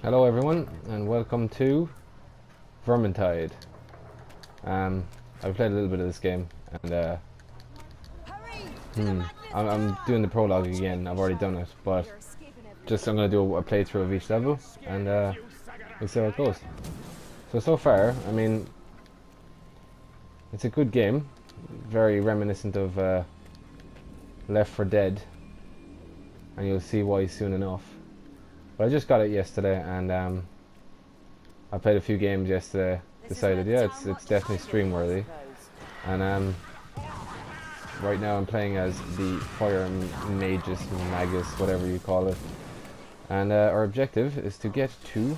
Hello everyone and welcome to Vermintide. I've played a little bit of this game and I'm doing the prologue again. I've already done it, but I'm going to do a playthrough of each level and we'll see how it goes. So far, I mean, it's a good game, very reminiscent of Left 4 Dead, and you'll see why soon enough. But I just got it yesterday and I played a few games yesterday. Decided, yeah, it's definitely stream worthy. And right now I'm playing as the Fire Magus, Magus, whatever you call it. And our objective is to get to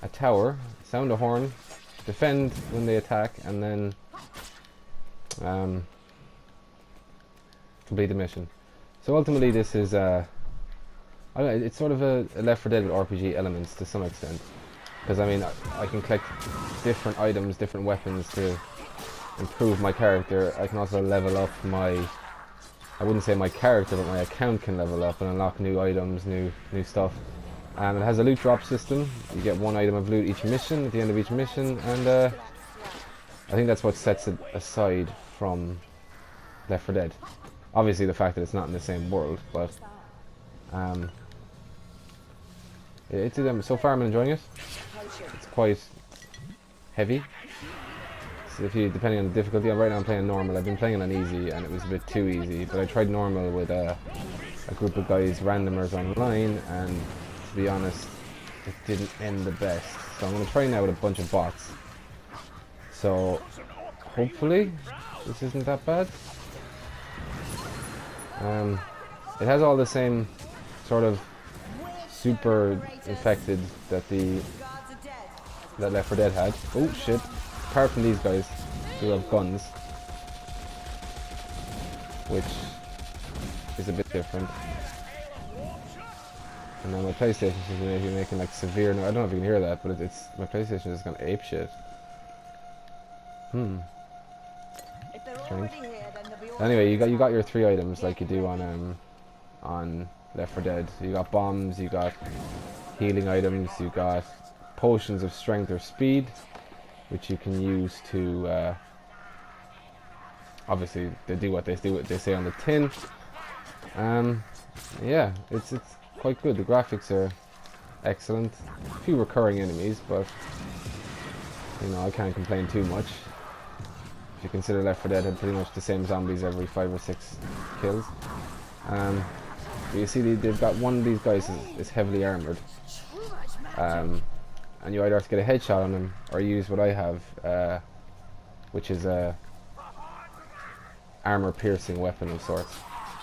a tower, sound a horn, defend when they attack, and then complete the mission. So ultimately, this is I don't know, it's sort of a Left 4 Dead with RPG elements to some extent. Because I mean, I can collect different items, different weapons to improve my character. I can also level up I wouldn't say my character, but my account can level up and unlock new items, new stuff. It has a loot drop system. You get one item of loot each mission, at the end of each mission, and I think that's what sets it aside from Left 4 Dead. Obviously the fact that it's not in the same world, but so far I'm enjoying it. It's quite heavy. So depending on the difficulty, right now I'm playing normal. I've been playing it on easy and it was a bit too easy, but I tried normal with a group of guys, randomers online, and to be honest, it didn't end the best. So I'm going to try now with a bunch of bots. So hopefully this isn't that bad. It has all the same sort of super infected that Left 4 Dead had. Oh shit. Apart from these guys who have guns, which is a bit different. And then my PlayStation is making like severe I don't know if you can hear that, but it's my PlayStation is gonna ape shit. Strange. Anyway, you got your 3 items like you do on Left 4 Dead. You got bombs, you got healing items, you got potions of strength or speed, which you can use to obviously they do what they say on the tin. Yeah, it's quite good. The graphics are excellent. A few recurring enemies, but you know, I can't complain too much. If you consider Left 4 Dead had pretty much the same zombies every 5 or 6 kills. But you see they've got one of these guys is heavily armored. And you either have to get a headshot on him or use what I have, which is a armor piercing weapon of sorts.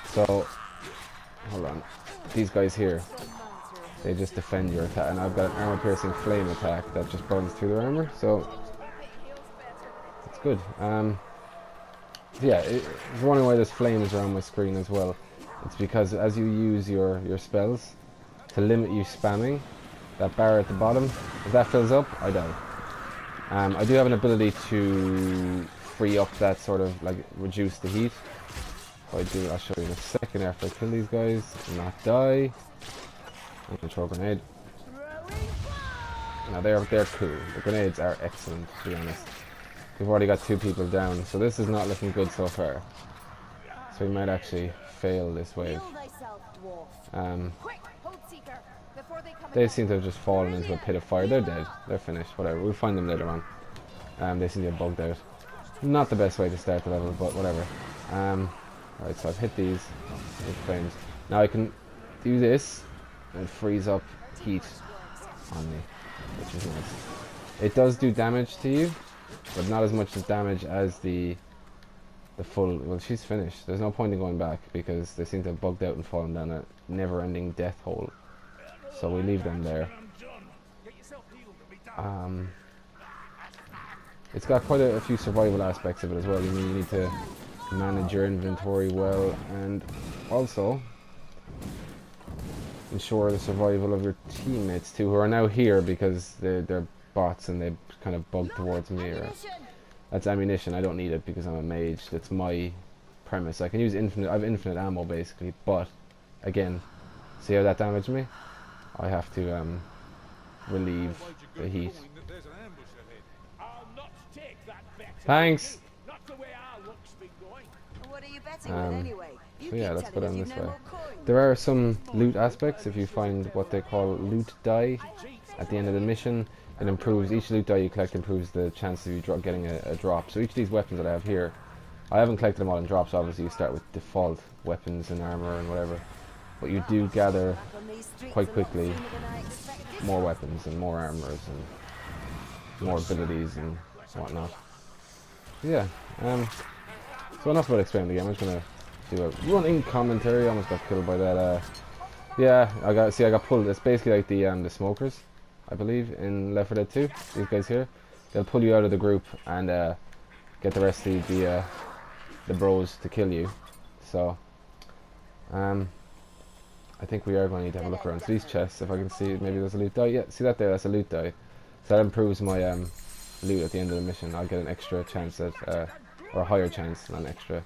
So hold on, these guys here, they just defend your attack, and I've got an armor piercing flame attack that just burns through their armor, so it's good. Yeah, if you're wondering why there's flames around my screen as well, it's because as you use your spells to limit you spamming that bar at the bottom, if that fills up, I die. I do have an ability to free up that sort of, like, reduce the heat. I'll show you in a second after I kill these guys and not die. I'm gonna throw a grenade. Now they're cool. The grenades are excellent, to be honest. We've already got 2 people down, so this is not looking good so far. So we might actually fail this wave. They seem to have just fallen into a pit of fire. They're dead. They're finished. Whatever. We'll find them later on. They seem to have bugged out. Not the best way to start the level, but whatever. Right, so I've hit these with flames. Now I can do this and freeze up heat on me, which is nice. It does do damage to you, but not as much damage as the full. Well, she's finished. There's no point in going back because they seem to have bugged out and fallen down a never-ending death hole. So we leave them there. It's got quite a few survival aspects of it as well. You need to manage your inventory well, and also ensure the survival of your teammates too, who are now here because they're bots and they kind of bug towards me. Or that's ammunition. I don't need it because I'm a mage. That's my premise. I can use infinite. I have infinite ammo basically, but again, see how that damaged me? I have to relieve the heat. Thanks! What are you betting with anyway? You So yeah, keep let's go telling us down you've this no way. more coins. There are some loot aspects. If you find what they call loot die at the end of the mission, it improves, each loot die you collect improves the chance of you getting a drop. So each of these weapons that I have here, I haven't collected them all in drops. Obviously you start with default weapons and armor and whatever, but you do gather Back on these streets quite a lot quickly sooner than I expected. more weapons and more armors and more abilities and whatnot. Yeah, so enough about explaining the game. I'm just gonna do a running commentary. I almost got killed by that. Yeah, I got pulled. It's basically like the smokers, I believe, in Left 4 Dead 2. These guys here, they'll pull you out of the group and get the rest of the bros to kill you. So, I think we are going to need to have a look around. So these chests, if I can see, maybe there's a loot die. Yeah, see that there? That's a loot die. So that improves my loot at the end of the mission. I'll get an extra chance at, or a higher chance, not an extra,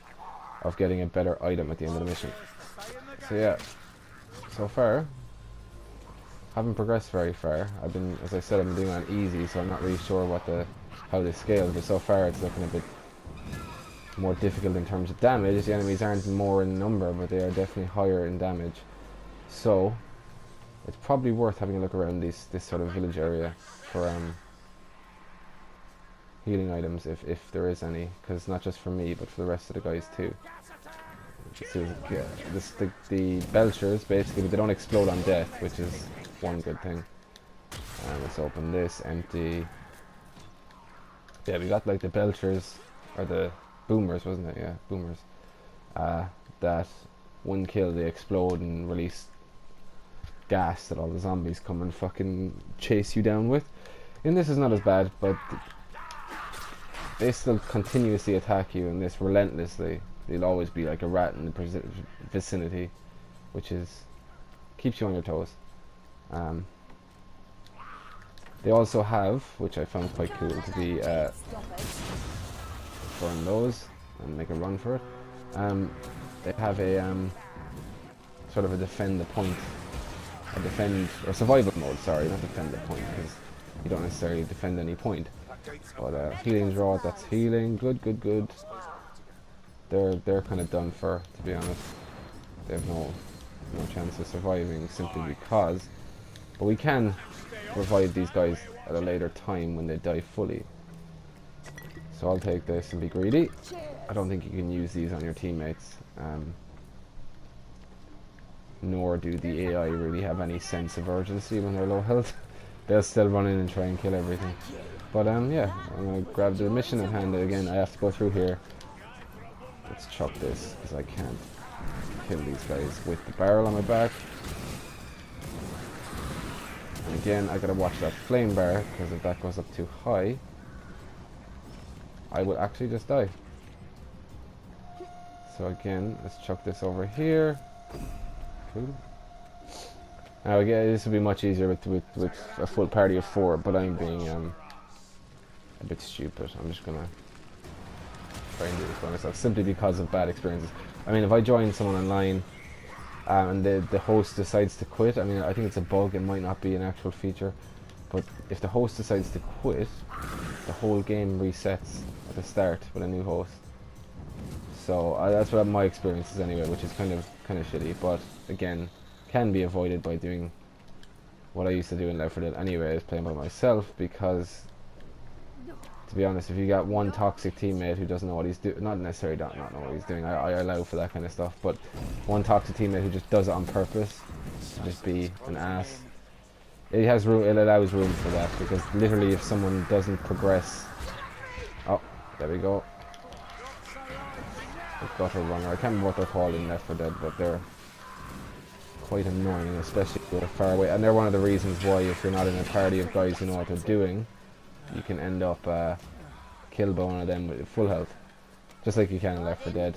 of getting a better item at the end of the mission. So yeah, so far, haven't progressed very far. I've been, as I said, I've been doing it on easy, so I'm not really sure how this scales. But so far, it's looking a bit more difficult in terms of damage. The enemies aren't more in number, but they are definitely higher in damage. So it's probably worth having a look around this sort of village area for healing items if there is any, because not just for me but for the rest of the guys too. The belchers basically, but they don't explode on death, which is one good thing. Let's open this, empty. Yeah, we got like the belchers, or the boomers, wasn't it? Yeah, boomers. That one kill they explode and release gas that all the zombies come and fucking chase you down with. And this is not as bad, but they still continuously attack you, and this relentlessly. They'll always be like a rat in the vicinity, which is keeps you on your toes. They also have, which I found quite cool, to be burn those and make a run for it. They have a sort of a defend the point, a defend or survival mode. Sorry, not defend the point, because you don't necessarily defend any point. But healing draw, that's healing. Good, good, good. They're kind of done for, to be honest. They have no chance of surviving simply because. But we can revive these guys at a later time when they die fully. So I'll take this and be greedy. I don't think you can use these on your teammates. Nor do the AI really have any sense of urgency when they're low health. They'll still run in and try and kill everything. But yeah, I'm going to grab the mission at hand. Again, I have to go through here. Let's chop this, because I can't kill these guys with the barrel on my back. And again, I gotta watch that flame bar, because if that goes up too high, I will actually just die. So again, let's chuck this over here. Cool. Now again, this would be much easier with a full party of 4, but I'm being a bit stupid. I'm just gonna try and do this by myself, simply because of bad experiences. I mean, if I join someone online and the host decides to quit, I mean, I think it's a bug, it might not be an actual feature, but if the host decides to quit, the whole game resets at the start with a new host. So that's what my experience is anyway, which is kind of shitty, but again, can be avoided by doing what I used to do in Left 4 Dead anyway, is playing by myself, because to be honest, if you got one toxic teammate who doesn't know what he's doing, not necessarily not know what he's doing, I allow for that kind of stuff, but one toxic teammate who just does it on purpose to just be an ass, it allows room for that, because literally if someone doesn't progress, oh, there we go, the gutter runner, I can't remember what they're called in Left 4 Dead, but they're quite annoying, especially if they're far away, and they're one of the reasons why if you're not in a party of guys who know what they're doing, you can end up killed by one of them with full health, just like you can in Left 4 Dead.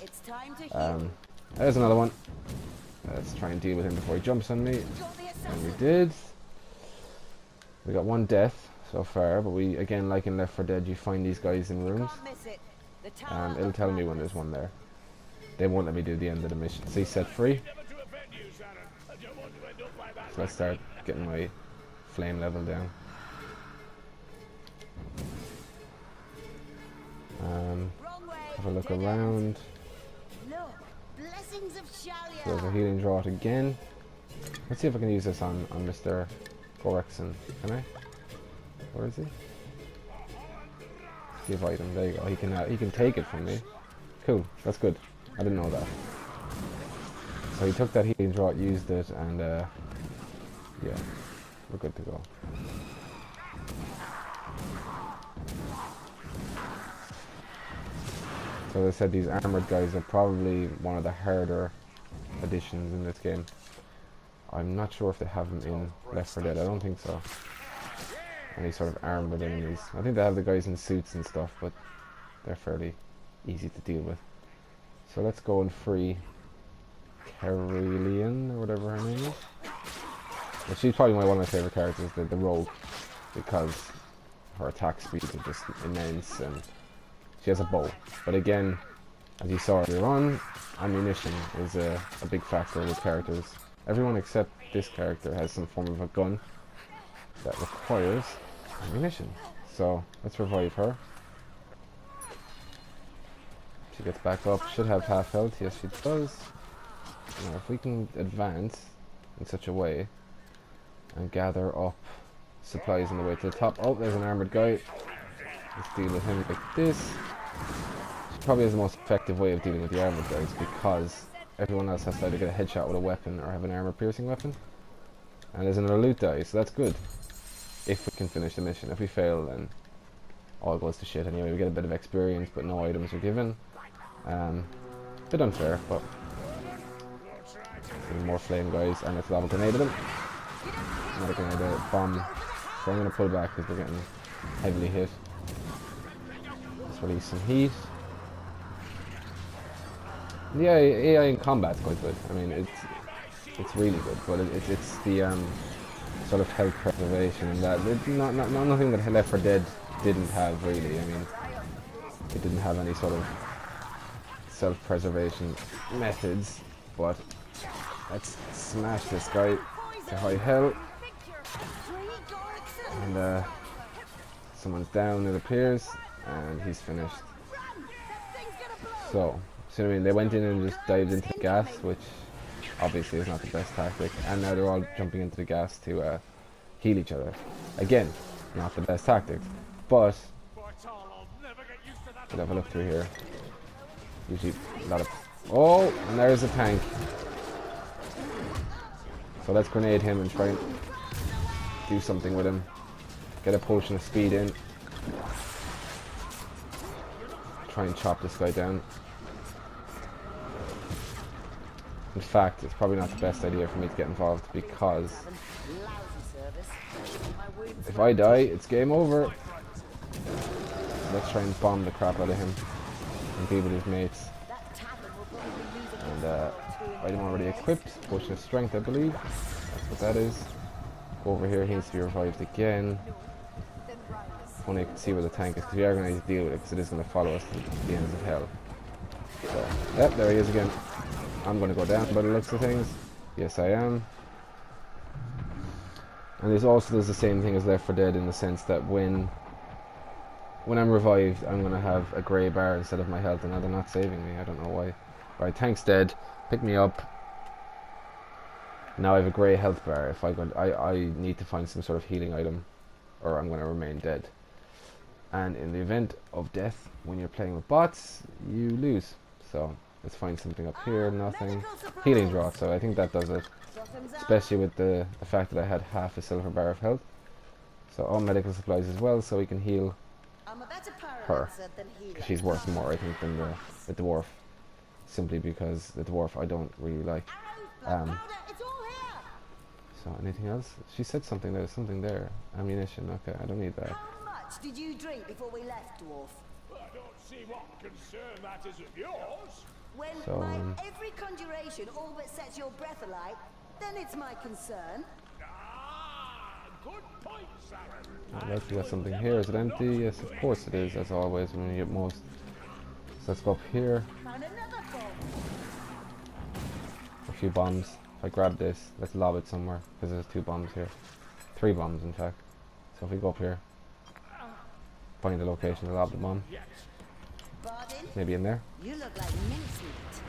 There's another one. Let's try and deal with him before he jumps on me. And we did. We got one death so far, but we, again, like in Left 4 Dead, you find these guys in rooms. It'll tell me when there's one there. They won't let me do the end of the mission. See, set free. So let's start getting my flame level down. Wrong way. Have a look Dead end. around. Look, blessings of Shalia. So there's a healing draught again. Let's see if I can use this on Mr. Gorexon. Can I? Where is he? Give item. There you go. He can take it from me. Cool. That's good. I didn't know that. So he took that healing draught, used it, and yeah, we're good to go. So as I said, these armored guys are probably one of the harder additions in this game. I'm not sure if they have them in Left 4 Dead. I don't think so. Any sort of armored enemies. I think they have the guys in suits and stuff, but they're fairly easy to deal with. So let's go and free Carillion, or whatever her name is. But she's probably one of my favourite characters, the rogue, because her attack speed is just immense, and she has a bow. But again, as you saw earlier on, ammunition is a big factor with characters. Everyone except this character has some form of a gun that requires ammunition. So let's revive her. She gets back up, should have half health. Yes, she does. Now if we can advance in such a way and gather up supplies on the way to the top. Oh, there's an armored guy. Let's deal with him like this. She probably has the most effective way of dealing with the armored guys, because everyone else has to either get a headshot with a weapon or have an armor piercing weapon. And there's another loot die, so that's good. If we can finish the mission. If we fail, then all goes to shit anyway. We get a bit of experience, but no items are given. Bit unfair, but more flame guys, and let's lob a grenade at them. Another grenade bomb. So I'm going to pull back because they're getting heavily hit. Let's release some heat. The AI in combat's quite good. I mean, it's really good, but it's the sort of health preservation and that. Not nothing that Left 4 Dead didn't have really. I mean, it didn't have any sort of self-preservation methods, but let's smash this guy to high hell. And someone's down, it appears, and he's finished. So I mean, they went in and just dived into the gas, which obviously is not the best tactic, and now they're all jumping into the gas to heal each other. Again, not the best tactic, but we'll have a look through here. Usually a lot of... Oh, and there's a tank. So let's grenade him and try and do something with him. Get a potion of speed in. Try and chop this guy down. In fact, it's probably not the best idea for me to get involved, because if I die, it's game over. Let's try and bomb the crap out of him and be with his mates. And item already equipped. Potion of strength, I believe. That's what that is. Go over here, he needs to be revived again. Only you can see where the tank is, because we are going to need to deal with it, because it is going to follow us to the ends of hell. So, yep, there he is again. I'm going to go down by the looks of things. Yes, I am. And there's also the same thing as Left 4 Dead, in the sense that when I'm revived, I'm going to have a grey bar instead of my health, and now they're not saving me. I don't know why. Right, tank's dead. Pick me up. Now I have a grey health bar. If I need to find some sort of healing item, or I'm going to remain dead. And in the event of death, when you're playing with bots, you lose. So let's find something up here. Nothing. Healing draught. So I think that does it. Especially with the fact that I had half a silver bar of health. So all medical supplies as well, so we can heal her. She's worth more, I think, than the dwarf. Simply because the dwarf I don't really like. So anything else? She said something. There's something there. Ammunition. Okay, I don't need that. How much did you drink before we left, dwarf? I don't see what concern that is of yours. When every conjuration all but sets your breath alight, then it's my concern. Ah, good point, Sarah. Let's got something here. Is it empty? Yes, of course it is, as always when you get most. So let's go up here. Found another bomb. A few bombs. if I grab this, let's lob it somewhere, because there's 2 bombs here. 3 bombs, in fact. So if we go up here, find the location to lob the bomb. Bardin, Maybe in there. you look like mincemeat.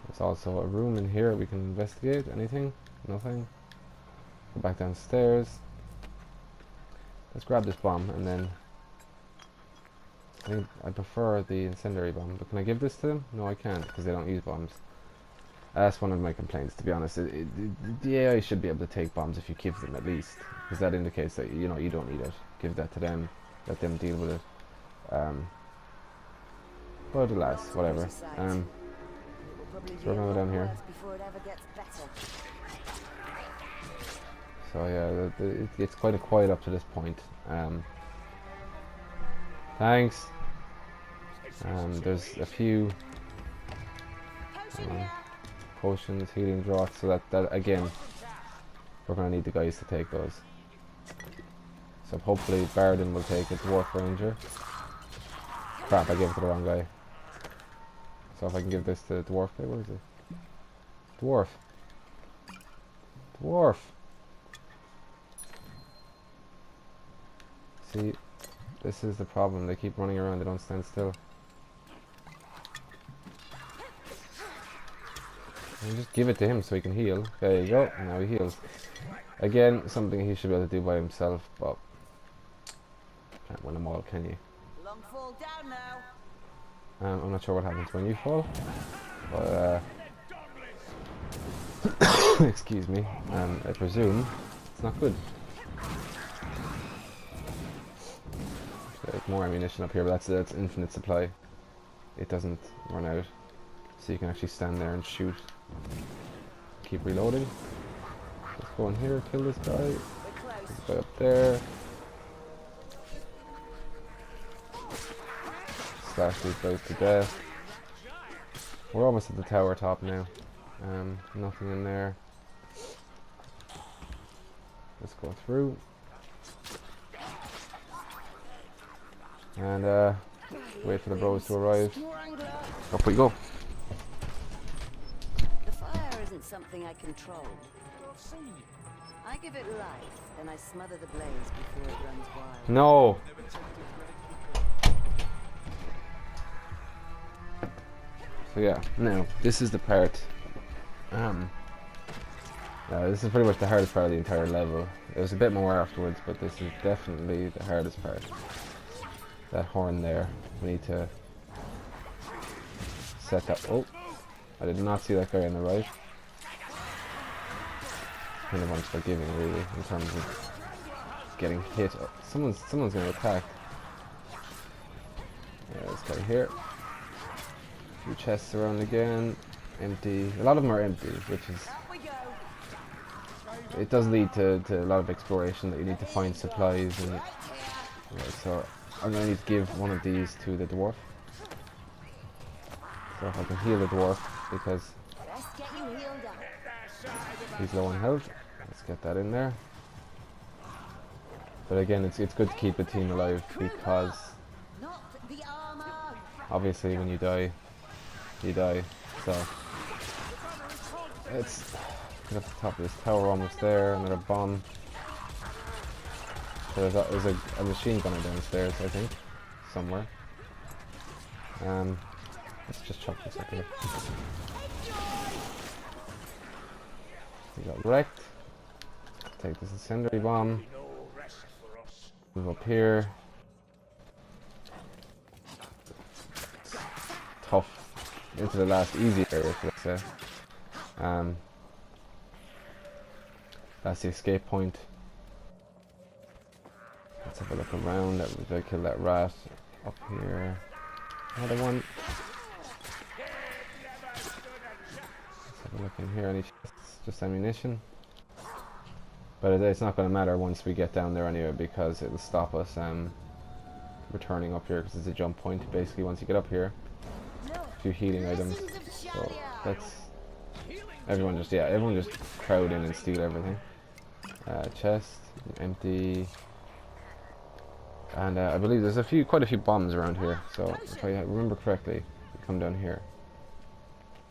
There's also a room in here we can investigate. Anything? Nothing. Go back downstairs. Let's grab this bomb, and then I think I prefer the incendiary bomb. But can I give this to them? No, I can't, because they don't use bombs. That's one of my complaints, to be honest. The AI should be able to take bombs if you give them, at least, because that indicates that you don't need it. Give that to them, let them deal with it. But alas, whatever. So we're gonna go down here. So yeah, it's quite quiet up to this point. Thanks. There's a few potions, healing draughts, so that again, we're gonna need the guys to take those. So hopefully Bardin will take a Dwarf Ranger. Crap, I gave it to the wrong guy. So if I can give this to the Dwarf guy, where is it? Dwarf. Dwarf. See, this is the problem. They keep running around, they don't stand still. And just give it to him so he can heal. There you go, now he heals. Again, something he should be able to do by himself, but can't win them all, can you? Long fall down now. I'm not sure what happens when you fall, but excuse me, I presume it's not good. There's more ammunition up here, but that's infinite supply. It doesn't run out, so you can actually stand there and shoot. Keep reloading. Let's go in here, kill this guy. This guy up there. Slash these guys to death. We're almost at the tower top now. Nothing in there. Let's go through. And wait for the bros to arrive. Up we go. The fire isn't something I control. I give it life, then I smother the blaze before it runs wild. No! So yeah, now this is the part. This is pretty much the hardest part of the entire level. It was a bit more afterwards, but this is definitely the hardest part. That horn there. We need to set that. Oh, I did not see that guy on the right. Kind of unforgiving, really, in terms of getting hit. Oh, someone's gonna attack. Yeah, this guy here. Few chests around again, empty. A lot of them are empty, which is. It does lead to a lot of exploration that you need to find supplies and. Right, so I'm gonna need to give one of these to the dwarf. So if I can heal the dwarf, because he's low on health. Let's get that in there. But again, it's good to keep the team alive, because obviously when you die. So let's get up the top of this tower, almost there. Another bomb. So there's a machine gunner downstairs, I think, somewhere. Let's just chop this up here. We got wrecked. Take this incendiary bomb. Move up here. Tough. Into the last easy area, let's say. That's the escape point. Let's have a look around. Did I kill that rat? Up here. Another one. Let's have a look in here. Any chests? Just ammunition. But it's not going to matter once we get down there anyway, because it'll stop us returning up here, because it's a jump point basically once you get up here. A few healing items. So that's everyone just crowd in and steal everything. Chest empty, and I believe there's quite a few bombs around here. So if I remember correctly, we come down here.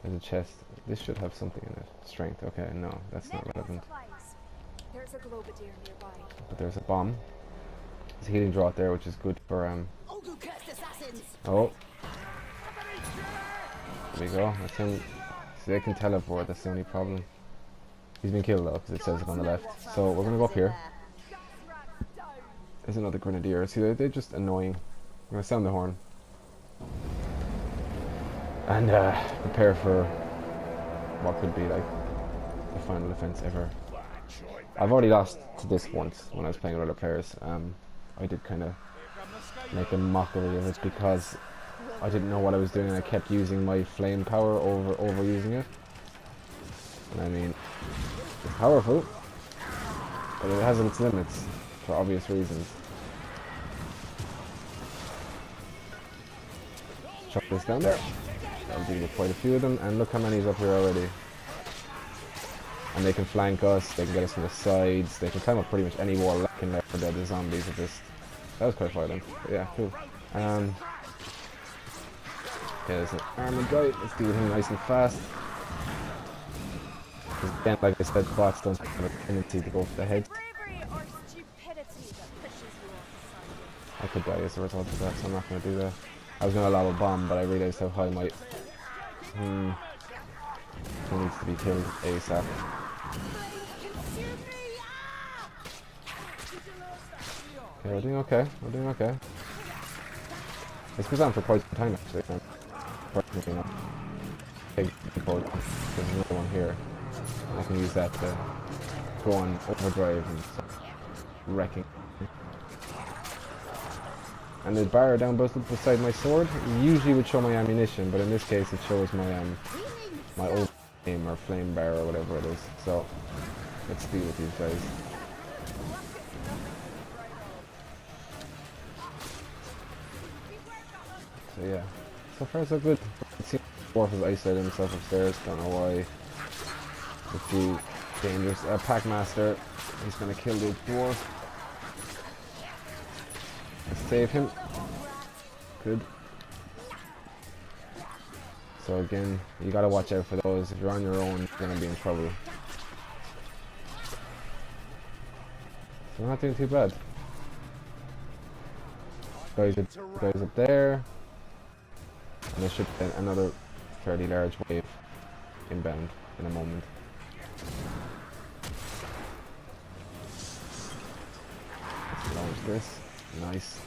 There's a chest. This should have something in it. Strength. Okay, no, that's not relevant. There's a Globadier nearby. But there's a bomb. There's a healing draught there, which is good for Ogu cursed assassins! Oh. There we go. That's him. So they can teleport. That's the only problem. He's been killed though, because it says it on the left. So we're gonna go up here. There's another grenadier. See, they're just annoying. I'm gonna sound the horn and prepare for what could be like the final defense ever. I've already lost to this once when I was playing with other players. I did kind of make a mockery of it because I didn't know what I was doing and I kept using my flame power overusing it. And I mean, it's powerful, but it has its limits for obvious reasons. Chuck this down there. That'll deal with quite a few of them, and look how many's up here already. And they can flank us, they can get us from the sides, they can climb up pretty much any wall like in Left 4 Dead. The zombies are just... That was quite violent, but yeah, cool. Okay, there's an armored guy, let's deal with him nice and fast. Because again, like I said, bots don't have a tendency to go for the head. Bravery or stupidity that pushes you off the side. I could die as a result of that, so I'm not going to do that. I was going to allow a bomb, but I realised how high my... He needs to be killed ASAP. Okay, we're doing okay. We're doing okay. This goes on for quite some time actually. Personally enough. Big code. There's another one here. I can use that to go on overdrive and start wrecking. And the bar down beside my sword usually would show my ammunition, but in this case it shows my old flame or flame bar or whatever it is. So let's deal with these guys. So yeah, so far so good. It seems Dwarf has isolated himself upstairs, don't know why. It's too dangerous. Packmaster, he's gonna kill the dwarf. Let's save him. Good. So again, you gotta watch out for those. If you're on your own, you're gonna be in trouble. So we're not doing too bad. Guys up there. And there should be another fairly large wave inbound in a moment. Let's launch this. Nice.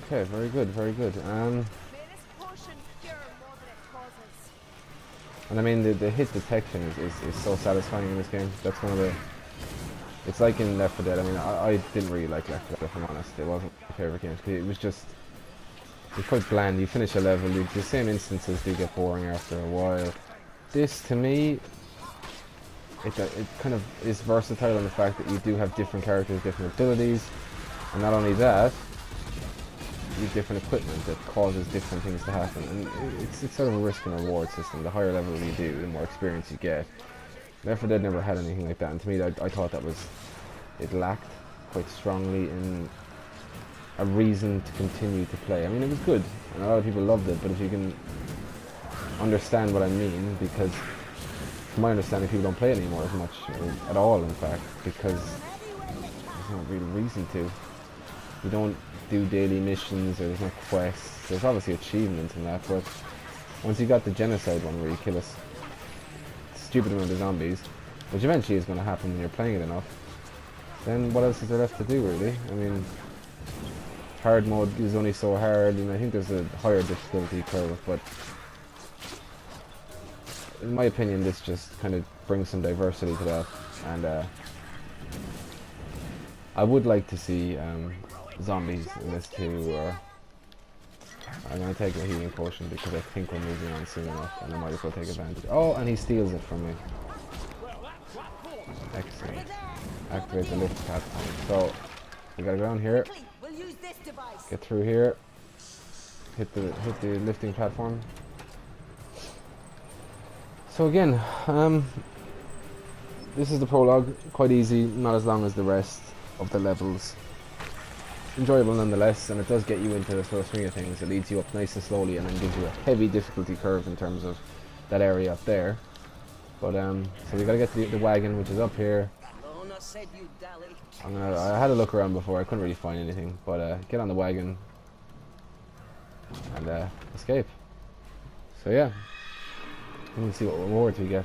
Okay, very good, very good. May this potion cure more than it causes. And I mean the hit detection is so satisfying in this game. That's one of the... It's like in Left 4 Dead. I mean, I didn't really like Left 4 Dead, if I'm honest. It wasn't my favourite game. It was just... It's quite bland. You finish a level, the same instances do get boring after a while. This, to me, it kind of is versatile in the fact that you do have different characters, different abilities. And not only that, you have different equipment that causes different things to happen. And it's sort of a risk and reward system. The higher level you do, the more experience you get. Left 4 Dead never had anything like that, and to me I thought that it lacked quite strongly in a reason to continue to play. I mean, it was good, and a lot of people loved it, but if you can understand what I mean, because from my understanding people don't play it anymore as much, or at all in fact, because there's no real reason to. You don't do daily missions, or there's no quests. There's obviously achievements in that, but once you got the genocide one where you kill us stupid amount of zombies, which eventually is going to happen when you're playing it enough, then what else is there left to do, really? I mean, hard mode is only so hard, and I think there's a higher difficulty curve, but in my opinion this just kind of brings some diversity to that, and I would like to see zombies in this too. I'm going to take a healing potion because I think we're moving on soon enough, and I might as well take advantage. Oh, and he steals it from me. Excellent. Activate the lift platform. So, we gotta go down here. Get through here. Hit the lifting platform. So again, this is the prologue. Quite easy, not as long as the rest of the levels. enjoyable nonetheless, and it does get you into the sort of swing of things. It leads you up nice and slowly, and then gives you a heavy difficulty curve in terms of that area up there. But so we gotta get to the wagon, which is up here. Lona said you dally. I had a look around before. I couldn't really find anything, but get on the wagon and escape. So yeah, let's see what rewards we get.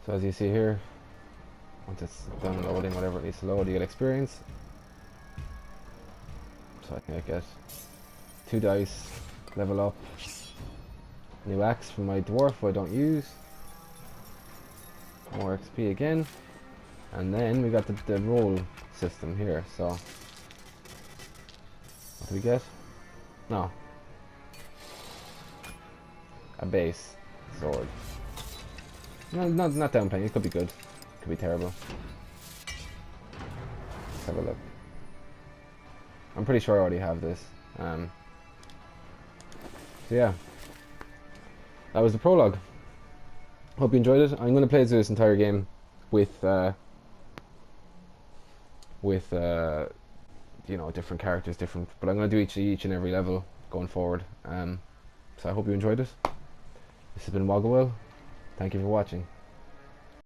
So as you see here, once it's done loading, whatever it needs to load, you get experience. So I think I get 2 dice, level up, new axe for my dwarf who I don't use, more XP again, and then we got the roll system here. So what do we get? No, a base sword. No, not downplaying. It could be good. Could be terrible. Let's have a look. I'm pretty sure I already have this. So yeah, that was the prologue. Hope you enjoyed it. I'm going to play through this entire game with you know, different characters, but I'm going to do each and every level going forward. So I hope you enjoyed it. This has been Wogglewell. Thank you for watching.